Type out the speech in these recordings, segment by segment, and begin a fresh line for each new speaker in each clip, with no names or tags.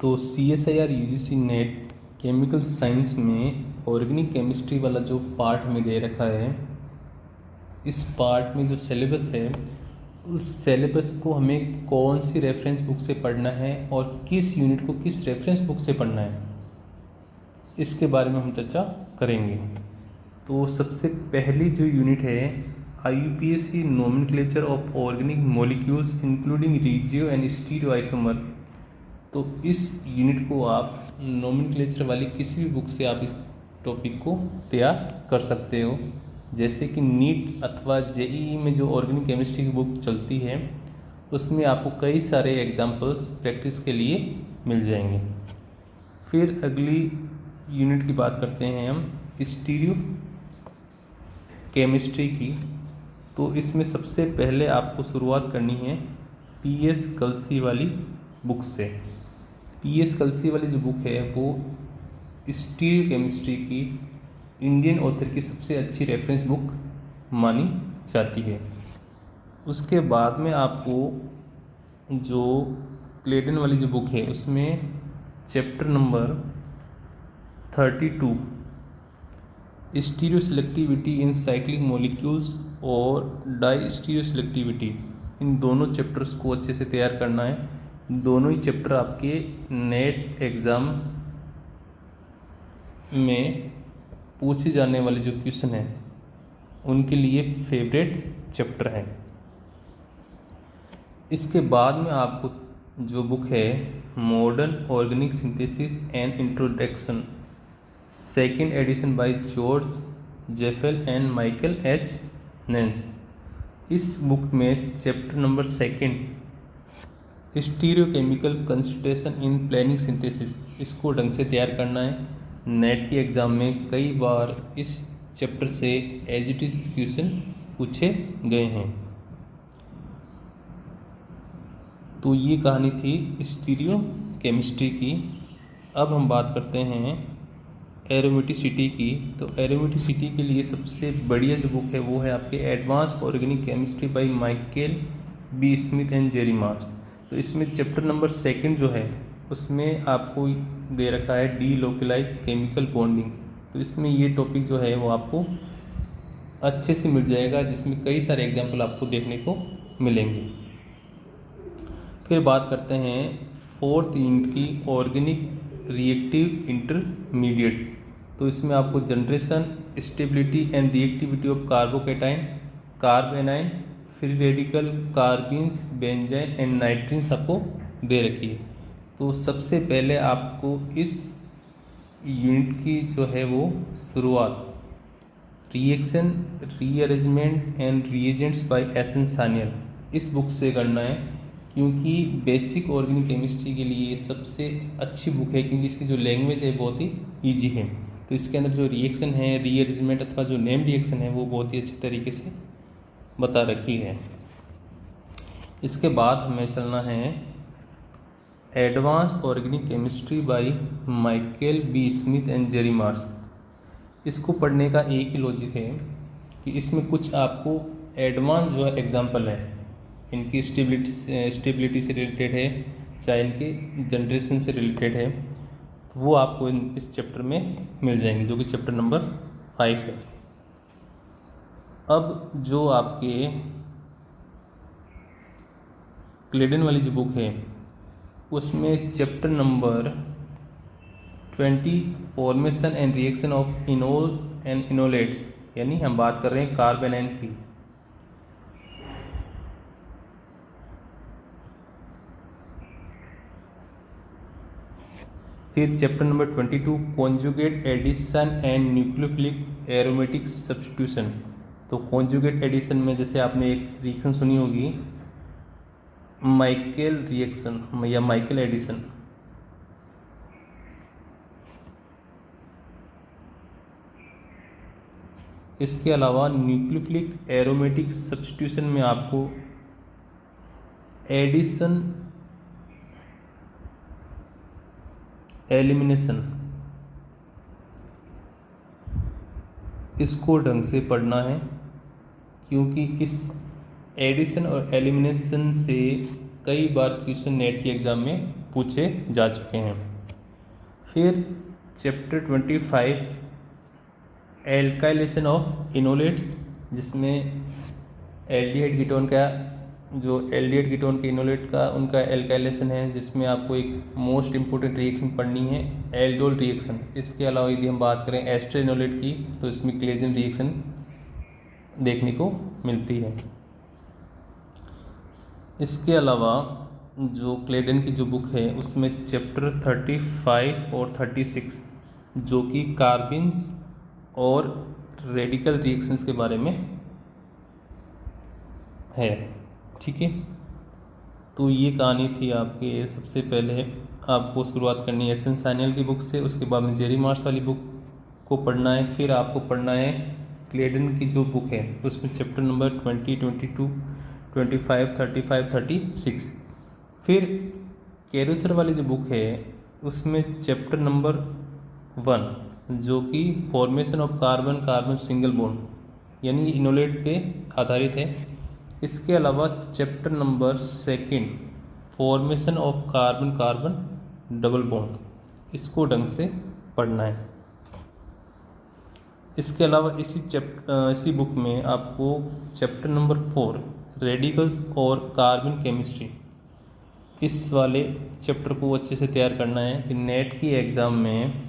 तो CSIR UGC net chemical science में organic chemistry वाला जो पार्ट हमें दे रखा है, इस पार्ट में जो सिलेबस है उस सिलेबस को हमें कौन सी रेफरेंस बुक से पढ़ना है और किस यूनिट को किस रेफरेंस बुक से पढ़ना है, इसके बारे में हम चर्चा करेंगे। तो सबसे पहली जो यूनिट है IUPAC nomenclature of organic molecules including regio and stereo isomer. तो इस यूनिट को आप नोमेनक्लेचर वाली किसी भी बुक से आप इस टॉपिक को तैयार कर सकते हो। जैसे कि नीट अथवा JEE में जो ऑर्गेनिक केमिस्ट्री की बुक चलती है उसमें आपको कई सारे एग्जाम्पल्स प्रैक्टिस के लिए मिल जाएंगे। फिर अगली यूनिट की बात करते हैं हम स्टीरियो केमिस्ट्री की। तो इसमें सबसे पहले आपको शुरुआत करनी है PS कलसी वाली बुक से। PS कलसी वाली जो बुक है वो स्टीरियो केमिस्ट्री की इंडियन ऑथर की सबसे अच्छी रेफरेंस बुक मानी जाती है। उसके बाद में आपको जो क्लेडन वाली जो बुक है उसमें चैप्टर नंबर 32 स्टीरियो सिलेक्टिविटी इन साइक्लिक मॉलिक्यूल्स और डाई स्टीरियो सिलेक्टिविटी, इन दोनों चैप्टर्स को अच्छे से तैयार करना है। दोनों ही चैप्टर आपके नेट एग्ज़ाम में पूछे जाने वाले जो क्वेश्चन हैं उनके लिए फेवरेट चैप्टर हैं। इसके बाद में आपको जो बुक है modern organic synthesis and introduction, second edition by George Zweifel and Michael H. Nantz. इस बुक में chapter number 2 stereochemical concentration in planning synthesis, इसको ढंग से तैयार करना है। नेट के एग्ज़ाम में कई बार इस चैप्टर से एज इट इज क्वेश्चन पूछे गए हैं। तो ये कहानी थी स्टीरियो केमिस्ट्री की। अब हम बात करते हैं एरोमेटिसिटी की। तो एरोमेटिसिटी के लिए सबसे बढ़िया जो बुक है वो है आपके advance organic chemistry by Michael B. Smith and Jerry Marsh. तो इसमें चैप्टर नंबर 2 जो है उसमें आपको दे रखा है डी लोकलाइज केमिकल बॉन्डिंग। तो इसमें ये टॉपिक जो है वो आपको अच्छे से मिल जाएगा, जिसमें कई सारे एग्जाम्पल आपको देखने को मिलेंगे। फिर बात करते हैं 4th यूनिट की ऑर्गेनिक रिएक्टिव इंटरमीडिएट। तो इसमें आपको generation, stability and reactivity of carbocation, carbanion, free radical, carbenes, benzyne and nitrenes आपको दे रखी है। तो सबसे पहले आपको इस यूनिट की जो है वो शुरुआत reaction, rearrangement and reagents by SN. Sanyal इस बुक से करना है, क्योंकि बेसिक ऑर्गेनिक केमिस्ट्री के लिए सबसे अच्छी बुक है, क्योंकि इसकी जो लैंग्वेज है बहुत ही ईजी है। तो इसके अंदर जो रिएक्शन है, रीअरेंजमेंट अथवा जो नेम रिएक्शन है वो बहुत ही अच्छी तरीके से बता रखी है। इसके बाद हमें चलना है advance organic chemistry by Michael B. Smith and Jerry Marsh. इसको पढ़ने का एक ही लॉजिक है कि इसमें कुछ आपको एडवांस जो है एग्जाम्पल है, इनकी स्टेबिलिटी से रिलेटेड है, चाहे इनके जनरेशन से रिलेटेड है, तो वो आपको इस चैप्टर में मिल जाएंगे, जो कि चैप्टर नंबर 5 है। अब जो आपके क्लेडन वाली जो बुक है उसमें chapter number 20 formation and reaction of enol and enolates, यानी हम बात कर रहे हैं कार्बेनाइन की। फिर chapter number 22 conjugate addition and nucleophilic aromatic substitution. तो कॉन्जुगेट एडिशन में जैसे आपने एक रिएक्शन सुनी होगी माइकल रिएक्शन या माइकल एडिशन। इसके अलावा न्यूक्लियोफिलिक एरोमेटिक सब्स्टिट्यूशन में आपको एडिशन, एलिमिनेशन, इसको ढंग से पढ़ना है, क्योंकि इस एडिशन और एलिमिनेशन से कई बार क्वेश्चन नेट के एग्ज़ाम में पूछे जा चुके हैं। फिर चैप्टर 25 एल्काइलेशन ऑफ इनोलेट्स, जिसमें एल्डिहाइड कीटोन का जो एल्डिहाइड कीटोन के इनोलेट का उनका एल्काइलेशन है, जिसमें आपको एक मोस्ट इंपॉर्टेंट रिएक्शन पढ़नी है एल्डोल रिएक्शन। इसके अलावा यदि हम बात करें एस्टर इनोलेट की तो इसमें क्लेजन रिएक्शन देखने को मिलती है। इसके अलावा जो क्लेडन की जो बुक है उसमें चैप्टर 35 और 36 जो कि कार्बिन्स और रेडिकल रिएक्शंस के बारे में है। ठीक है, तो ये कहानी थी आपके। सबसे पहले आपको शुरुआत करनी है एस एन सान्याल की बुक से, उसके बाद में जेरी मार्श वाली बुक को पढ़ना है, फिर आपको पढ़ना है क्लेडन की जो बुक है उसमें चैप्टर नंबर 20, 22, 25, 35, 36। फिर कैरुथर वाली जो बुक है उसमें चैप्टर नंबर 1 जो कि formation of carbon carbon single bond यानी इनोलेट पे आधारित है। इसके अलावा chapter number 2 formation of carbon carbon double bond, इसको ढंग से पढ़ना है। इसके अलावा इसी बुक में आपको चैप्टर नंबर 4 रेडिकल्स और कार्बन केमिस्ट्री, इस वाले चैप्टर को अच्छे से तैयार करना है कि नेट की एग्ज़ाम में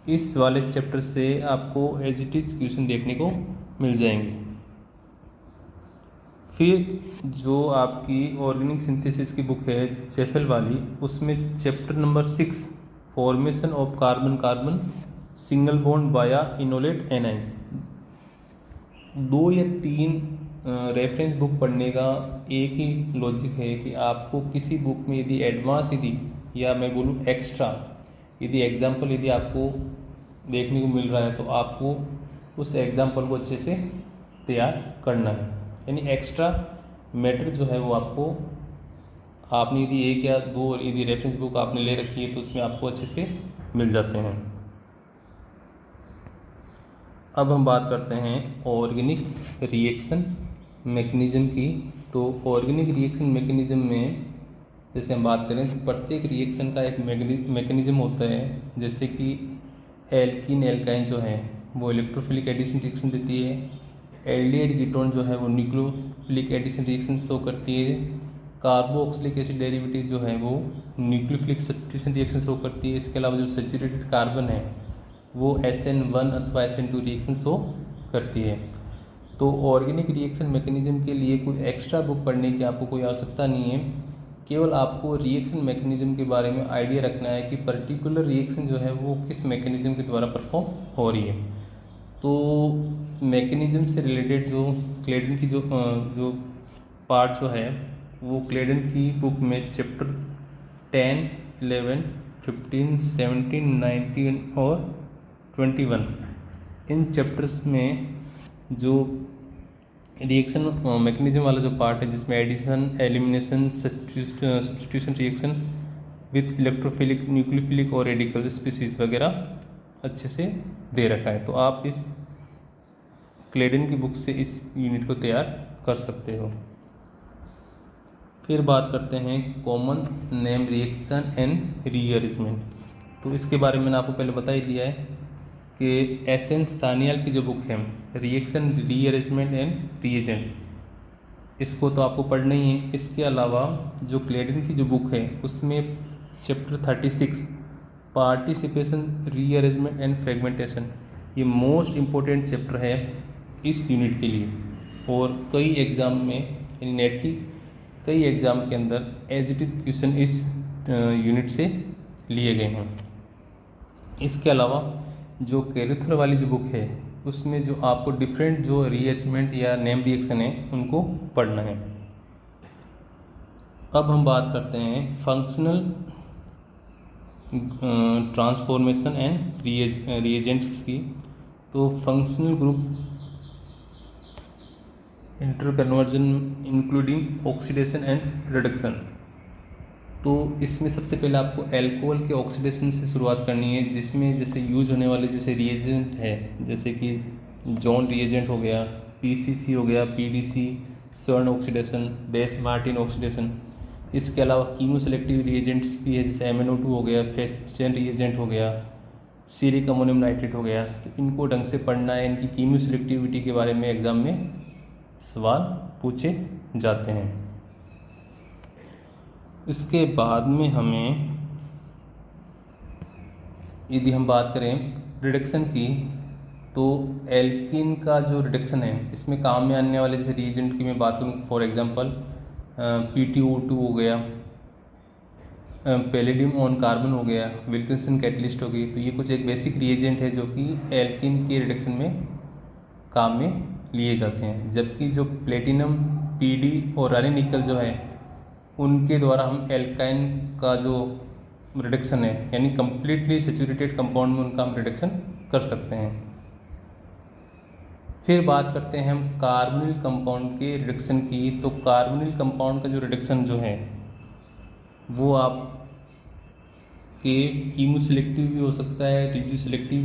इस वाले चैप्टर से आपको एज इट इज क्वेश्चन देखने को मिल जाएंगे। फिर जो आपकी ऑर्गेनिक सिंथेसिस की बुक है जेफेल वाली, उसमें chapter number 6 formation of carbon carbon single bond बाया इनोलेट एनाइंस, 2 या 3 रेफरेंस बुक पढ़ने का एक ही लॉजिक है कि आपको किसी बुक में यदि एडवांस यदि या मैं बोलूँ एक्स्ट्रा यदि एग्जाम्पल यदि आपको देखने को मिल रहा है तो आपको उस एग्जाम्पल को अच्छे से तैयार करना है। यानी एक्स्ट्रा मैटर जो है वो आपको आपने यदि 1 या 2 यदि रेफरेंस बुक आपने ले रखी है तो उसमें आपको अच्छे से मिल जाते हैं। अब हम बात करते हैं ऑर्गेनिक रिएक्शन मैकेनिज्म की। तो ऑर्गेनिक रिएक्शन मैकेनिज्म में जैसे हम बात करें तो प्रत्येक रिएक्शन का एक मैकेनिज्म होता है। जैसे कि एल्कीन एल्काइन जो है वो इलेक्ट्रोफिलिक एडिशन रिएक्शन देती है, एल्डिहाइड कीटोन जो है वो न्यूक्लियोफिलिक एडिशन रिएक्शन शो करती है, कार्बोक्सिलिक एसिड डेरिवेटिव जो है वो न्यूक्लियोफिलिक सब्स्टिट्यूशन रिएक्शन शो करती है। इसके अलावा जो सैचुरेटेड कार्बन है वो SN1 अथवा SN2 रिएक्शन शो करती है। तो ऑर्गेनिक रिएक्शन मैकेनिज्म के लिए कोई एक्स्ट्रा बुक पढ़ने की आपको कोई आवश्यकता नहीं है, केवल आपको रिएक्शन मैकेनिज्म के बारे में आइडिया रखना है कि पर्टिकुलर रिएक्शन जो है वो किस मैकेनिज्म के द्वारा परफॉर्म हो रही है। तो मैकेनिज्म से रिलेटेड जो क्लेडन की जो पार्ट जो है वो क्लेडन की बुक में चैप्टर 10, 11, 15, 17, 19 और 21 इन चैप्टर्स में जो रिएक्शन मैकेनिज्म वाला जो पार्ट है जिसमें addition, elimination, substitution reaction with electrophilic, nucleophilic और रेडिकल स्पीसीज वगैरह अच्छे से दे रखा है। तो आप इस क्लेडन की बुक से इस यूनिट को तैयार कर सकते हो। फिर बात करते हैं common name reaction and rearrangement. तो इसके बारे में मैंने आपको पहले बता ही दिया है कि एस एन सान्याल की जो बुक है रिएक्शन रीअरेंजमेंट एंड रिएजेंट, इसको तो आपको पढ़ना ही है। इसके अलावा जो क्लेडन की जो बुक है उसमें chapter 36 participation, rearrangement and fragmentation, ये मोस्ट इम्पोर्टेंट चैप्टर है इस यूनिट के लिए। और कई एग्ज़ाम में यानी नेट की कई एग्ज़ाम के अंदर एज इट इज क्वेश्चन इस यूनिट से लिए गए हैं। इसके अलावा जो कैरुथर वाली जो बुक है उसमें जो आपको डिफरेंट जो रीअरेंजमेंट या नेम रिएक्शन है उनको पढ़ना है। अब हम बात करते हैं फंक्शनल ट्रांसफॉर्मेशन एंड रिएजेंट्स की। तो functional group interconversion including oxidation and reduction. तो इसमें सबसे पहले आपको अल्कोहल के ऑक्सीडेशन से शुरुआत करनी है, जिसमें जैसे यूज होने वाले जैसे रिएजेंट है जैसे कि जॉन रिएजेंट हो गया, PCC हो गया, PDC, सर्न ऑक्सीडेशन, बेस मार्टिन ऑक्सीडेशन, इसके अलावा कीमो सेलेक्टिव रिएजेंट्स भी है, जैसे MnO2 हो गया, फेक्शन रिएजेंट हो गया, सीरिक अमोनियम नाइट्रेट हो गया। तो इनको ढंग से पढ़ना है, इनकी कीमो सेलेक्टिविटी के बारे में एग्ज़ाम में सवाल पूछे जाते हैं। इसके बाद में हमें यदि हम बात करें रिडक्शन की, तो एल्किन का जो रिडक्शन है इसमें काम में आने वाले जैसे रिएजेंट की मैं बात करूँ, फॉर एग्जांपल PTO2 हो गया, पैलेडियम ऑन कार्बन हो गया, विल्किंसन कैटलिस्ट हो गई। तो ये कुछ एक बेसिक रिएजेंट है जो कि एल्किन के रिडक्शन में काम में लिए जाते हैं। जबकि जो प्लेटिनम, PD और रानी निकल जो है उनके द्वारा हम एल्काइन का जो रिडक्शन है यानी कंप्लीटली सेचुरेटेड कंपाउंड में उनका हम रिडक्शन कर सकते हैं। फिर बात करते हैं हम कार्बोनिल कंपाउंड के रिडक्शन की। तो कार्बोनिल कंपाउंड का जो रिडक्शन जो है वो आप के कीमो सिलेक्टिव भी हो सकता है, टीजी सिलेक्टिव